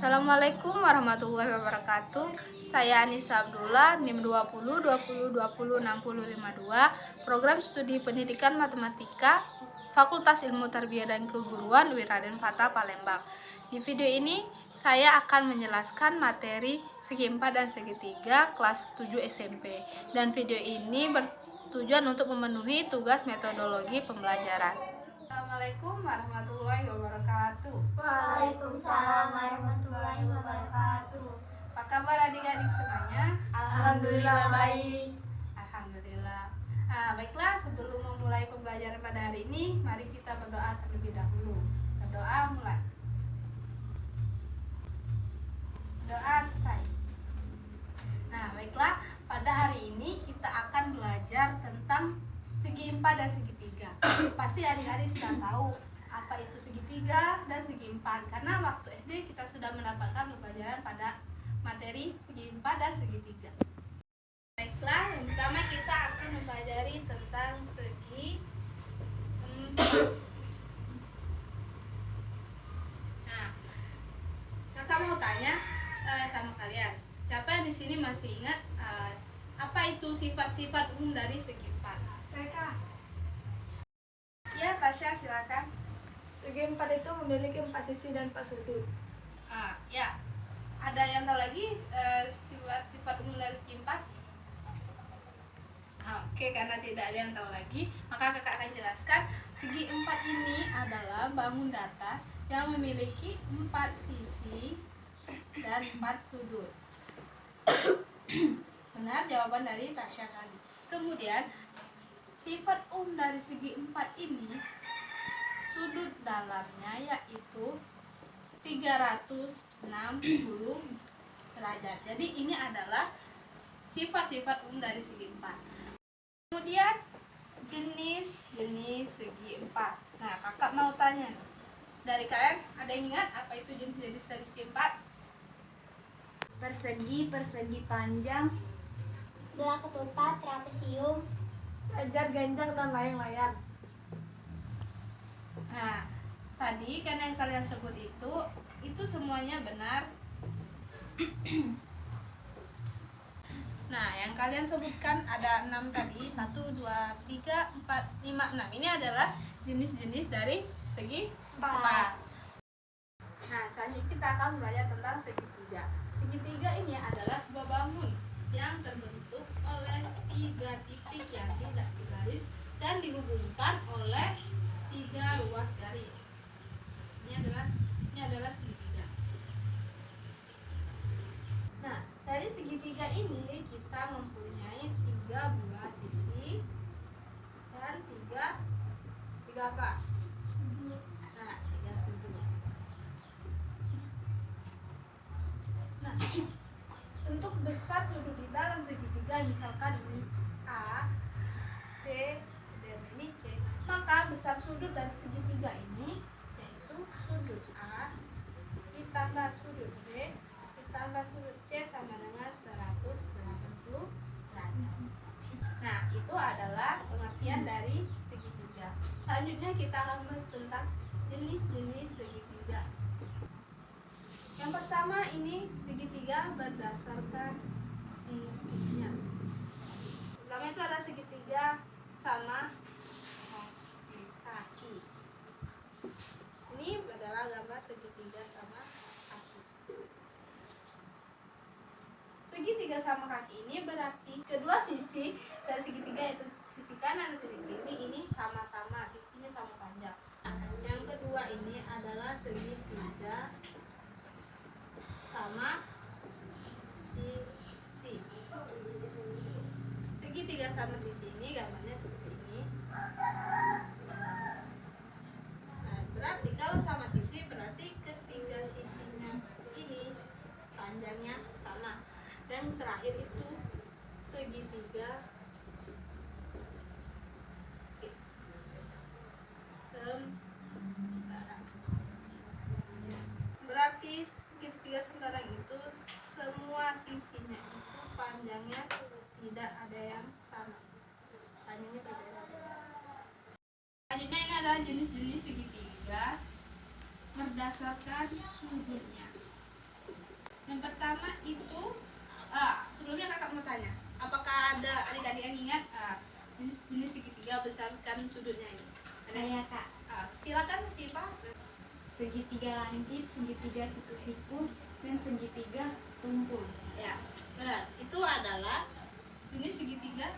Assalamualaikum warahmatullahi wabarakatuh. Saya Anissa Abdullah, NIM 2020206052, Program Studi Pendidikan Matematika, Fakultas Ilmu Tarbiyah dan Keguruan UIN Raden Fatah Palembang. Di video ini saya akan menjelaskan materi segi 4 dan segi 3 kelas 7 SMP. Dan video ini bertujuan untuk memenuhi tugas metodologi pembelajaran. Assalamualaikum warahmatullahi wabarakatuh. Waalaikumsalam warahmatullahi wabarakatuh. Apa kabar adik-adik semuanya? Alhamdulillah baik. Alhamdulillah. Baiklah, sebelum memulai pembelajaran pada hari ini, mari kita berdoa terlebih dahulu. Berdoa mulai. Doa selesai. Nah, baiklah, pada hari ini kita akan belajar tentang segi 4 dan segi 3. Pasti adik-adik sudah tahu apa itu segitiga dan segi 4, karena waktu SD kita sudah mendapatkan pembelajaran pada materi segi 4 dan segi 3. Baiklah, yang pertama kita akan mempelajari tentang segi 4. Nah, kakak mau tanya sama kalian, siapa yang di sini masih ingat apa itu sifat-sifat umum dari segi 4? Saya Ya, Tasya silakan. segi 4 itu memiliki 4 sisi dan 4 sudut. Ya. Ada yang tahu lagi sifat-sifat umum dari segi 4? Oke, karena tidak ada yang tahu lagi, maka kakak akan jelaskan. Segi 4 ini adalah bangun datar yang memiliki 4 sisi dan 4 sudut. Benar jawaban dari Tasya tadi. Kemudian sifat umum dari segi 4 ini, sudut dalamnya yaitu 360 derajat. Jadi ini adalah sifat-sifat umum dari segi 4. Kemudian jenis-jenis segi 4. Nah, kakak mau tanya nih, dari kalian ada yang ingat apa itu jenis-jenis dari segi 4? Persegi, persegi panjang, belah ketupat, trapesium, ajar ganjang dan layang-layang. Nah, tadi kan yang kalian sebut itu semuanya benar. Nah, yang kalian sebutkan ada 6 tadi, 1, 2, 3, 4, 5, 6. Ini adalah jenis-jenis dari segi 4. Nah, selanjutnya kita akan belajar tentang segi 3. Segi 3 ini adalah sebuah bangun yang terbentuk oleh 3 titik yang tidak segaris dan dihubungkan oleh 3 ruas garis. Ini adalah segi 3. Nah, dari segi 3 ini kita mempunyai 3 buah sisi dan 3 apa? Nah, 3 sudut. Nah, untuk besar sudut di dalam segi 3, misalkan ini A, B, dan ini C, maka besar sudut dari segi 3 ini yaitu sudut A ditambah sudut B ditambah sudut C sama dengan 180 derajat. Nah, itu adalah pengertian dari segi 3. Selanjutnya kita akan membahas tentang jenis-jenis segi 3. Yang pertama ini segi 3 berdasarkan sisinya. Pertama itu ada segi 3 sama kaki. Ini adalah gambar segi 3 sama kaki. Segi 3 sama kaki ini berarti kedua sisi dari segi 3 yaitu sisi kanan dan sisi kiri ini sama-sama, sisinya sama panjang. Yang kedua ini adalah segi 3 sama sisi. Segi 3 sama sisi ini gambarnya seperti ini. Nah, berarti kalau sama sisi berarti ketiga sisinya ini panjangnya sama. Dan terakhir itu segi 3 sembarang. Berarti segitiga sembarang itu semua sisinya itu panjangnya tidak ada yang sama, panjangnya berbeda. Selanjutnya ini adalah jenis-jenis segitiga berdasarkan sudutnya. Yang pertama itu sebelumnya kakak mau tanya, apakah ada adik-adik yang ingat jenis segitiga besarkan sudutnya ini? Saya Kak, Silakan Pipa. segitiga lancip, segitiga siku-siku, dan segitiga tumpul. Ya, benar. Itu adalah jenis segitiga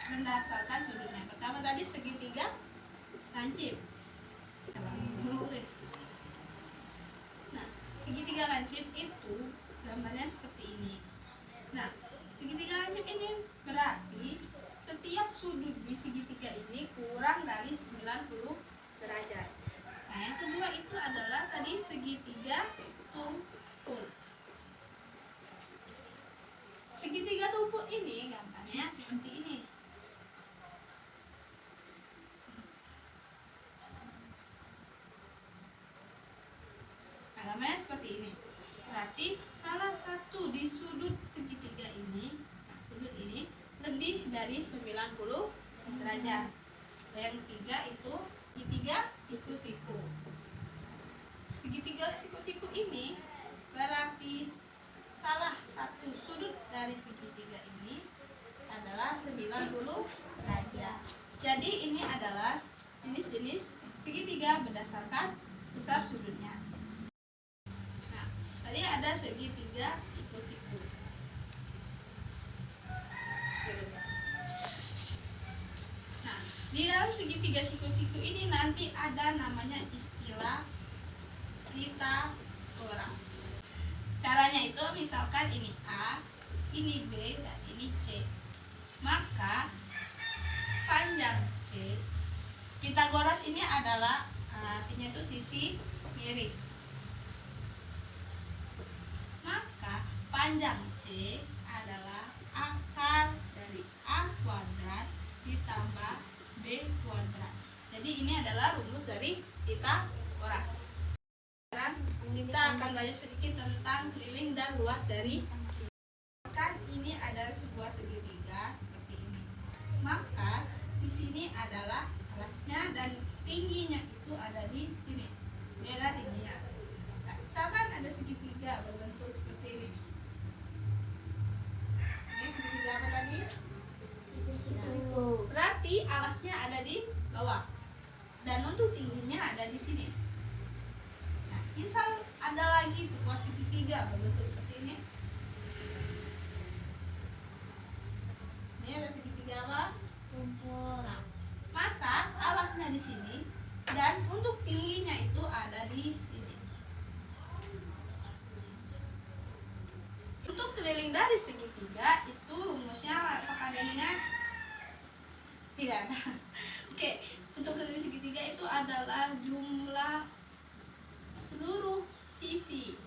berdasarkan sudutnya. Pertama tadi segitiga lancip. Menulis. Nah, segitiga lancip itu gambarnya seperti ini. Nah, segitiga lancip ini berarti setiap sudut di segitiga ini kurang dari 90 derajat. Nah, yang kedua itu adalah tadi segitiga tumpul. Segitiga tumpul ini gambarnya seperti ini. Nah, gambarnya seperti ini. Berarti salah satu di sudut segitiga ini, sudut ini lebih dari 90 derajat. Yang ketiga itu segitiga siku-siku. Segitiga siku-siku ini berarti salah satu sudut dari segitiga ini adalah 90 derajat. Jadi ini adalah jenis-jenis segitiga berdasarkan besar sudutnya. Nah, tadi ada segitiga siku-siku. Nah, di dalam segitiga siku-siku ini nanti ada namanya istilah Pythagoras. Caranya itu misalkan ini A, ini B, dan ini C. Maka panjang C, Pythagoras ini adalah artinya itu sisi kiri. Maka panjang C adalah akar dari A kuadrat ditambah B kuadrat. Jadi ini adalah rumus dari Pythagoras. Sekarang kita akan belajar sedikit tentang keliling dan luas dari. Kan ini ada sebuah segitiga seperti ini. Maka di sini adalah alasnya dan tingginya itu ada di sini. Beda tingginya. Nah, misalkan ada segitiga berbentuk seperti ini. Ini segitiga apa tadi? Berarti alasnya ada di bawah. Dan untuk tingginya ada di sini. Nah, misal ada lagi sebuah segitiga berbentuk seperti ini. Ini ada segitiga apa? Tumpul. Nah, maka alasnya di sini dan untuk tingginya itu ada di sini. Untuk keliling dari segitiga itu rumusnya apakah ada yang ingat? Tidak ada. Oke, untuk keliling segitiga itu adalah jumlah seluruh sisi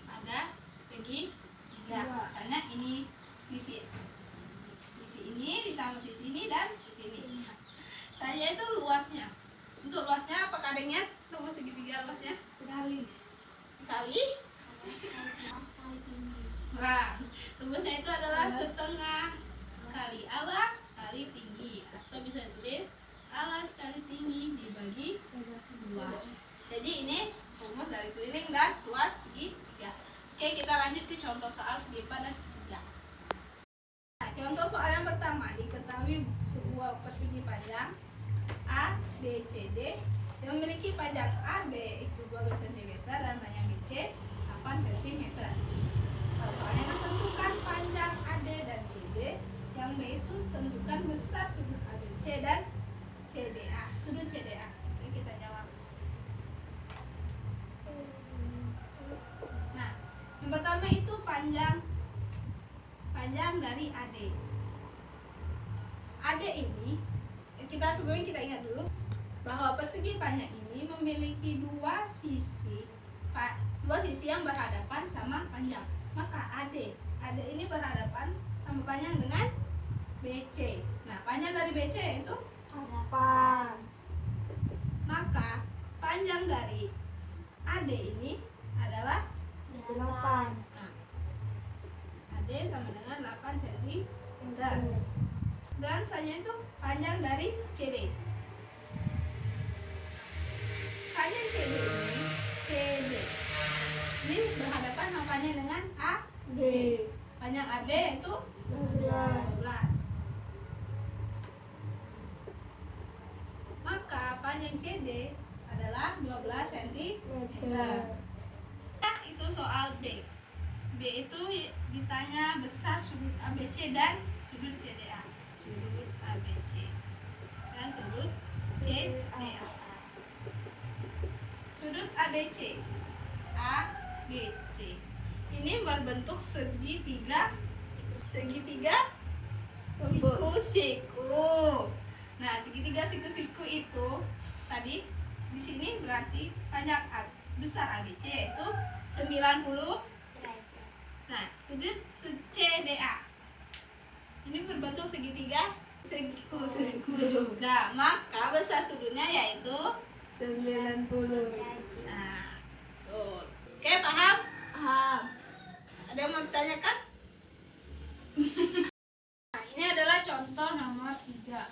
pada segitiga. Misalnya ini sisi ini ditambah sisi ini dan sisi ini. Saya itu luasnya. Untuk luasnya apakah ada yang ingat rumus segitiga luasnya? Kali. Nah, rumusnya itu adalah setengah kali alas kali tinggi, atau bisa ditulis alas kali tinggi dibagi 2. Jadi ini rumus dari keliling dan luas segitiga. Oke, kita lanjut ke contoh soal segi pada segitiga. Nah, contoh soal yang pertama, diketahui sebuah persegi panjang A, B, C, D yang memiliki panjang AB itu 12 cm dan panjang BC 8 cm. Pada soalnya kan tentukan panjang AD dan CD, yang B itu tentukan besar sudut ABC dan CDA, sudut CDA. Oke, kita jawab. Nah, yang pertama itu panjang dari AD. AD ini sebelumnya kita ingat dulu bahwa persegi panjang ini memiliki dua sisi yang berhadapan sama panjang. Maka AD ini berhadapan sama panjang dengan BC. Nah, panjang dari BC itu 8. maka panjang dari AD ini adalah 8. nah, AD sama dengan 8 cm. Dan selanjutnya itu panjang dari CD. Panjang CD ini Ini berhadapan hafalnya dengan A, B. panjang AB itu 12. 12. Maka panjang CD adalah 12 cm. Itu soal B. B itu ditanya besar sudut ABC dan sudut CDA. Sudut ABC dan sudut CDA. Sudut ABC ABC ini berbentuk segitiga siku-siku. Nah, segitiga siku-siku itu tadi di sini berarti panjang besar ABC itu 90. Nah, sudut CDA ini berbentuk segitiga siku-siku. Nah, maka besar sudutnya yaitu 90. nah, tuh. Oke, paham? Paham. Ada yang mau ditanyakan? Nah, ini adalah contoh nomor 3.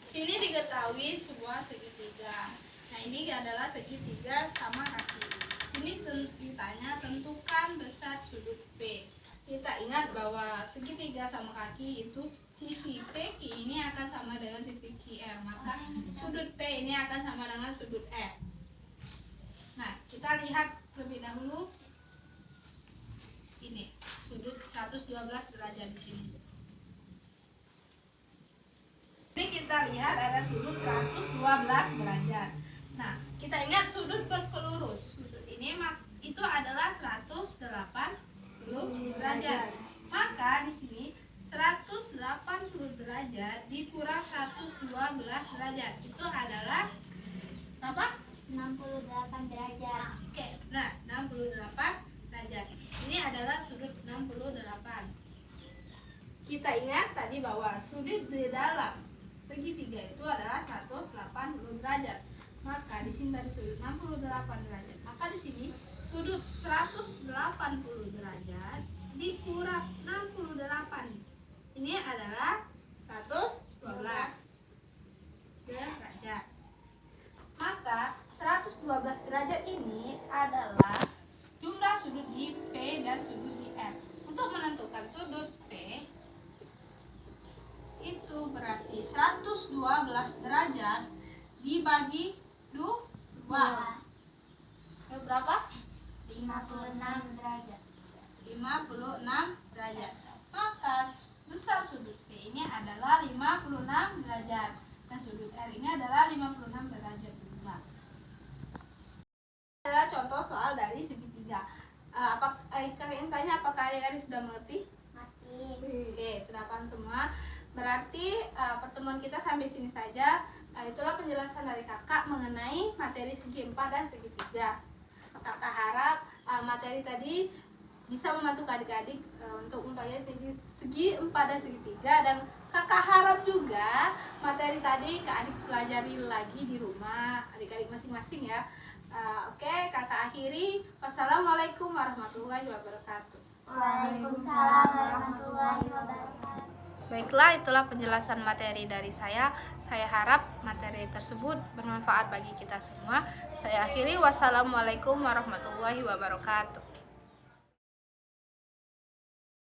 Sini diketahui sebuah segitiga. Nah, ini adalah segitiga sama kaki. Sini ditanya tentukan besar sudut P. Kita ingat bahwa segitiga sama kaki itu sisi PQ ini akan sama dengan sisi QR. Maka sudut P ini akan sama dengan sudut F. Nah, kita lihat terlebih dahulu ini sudut 112 derajat di sini. Ini kita lihat ada sudut 112 derajat. Nah, kita ingat sudut berpelurus. Sudut ini itu adalah 180 derajat. Maka di sini 180 derajat dikurang 112 derajat itu adalah berapa? 68 derajat. Oke, nah 68 derajat. Ini adalah sudut 68. Kita ingat tadi bahwa sudut di dalam segitiga itu adalah 180 derajat. Maka di sini tadi sudut 68 derajat. Maka di sini sudut 180 derajat dikurang 68. Ini adalah 112 derajat. Maka 112 derajat ini adalah jumlah sudut di P dan sudut di R. Untuk menentukan sudut P itu berarti 112 derajat dibagi 2. Berapa? 56 derajat. 56 derajat. Maka besar sudut P ini adalah 56 derajat dan sudut R ini adalah 56 derajat juga. Adalah contoh soal dari segitiga. Kalian tanya apakah adik-adik sudah mengerti? Mati. Oke, sudah paham semua. Berarti pertemuan kita sampai sini saja. Itulah penjelasan dari kakak mengenai materi segi 4 dan segitiga. Kakak harap materi tadi bisa membantu adik-adik untuk mempelajari segi 4 dan segitiga, dan kakak harap juga materi tadi adik pelajari lagi di rumah adik-adik masing-masing ya. Oke, kakak akhiri. Wassalamualaikum warahmatullahi wabarakatuh. Waalaikumsalam warahmatullahi wabarakatuh. Baiklah, itulah penjelasan materi dari saya. Saya harap materi tersebut bermanfaat bagi kita semua. Saya akhiri. Wassalamualaikum warahmatullahi wabarakatuh.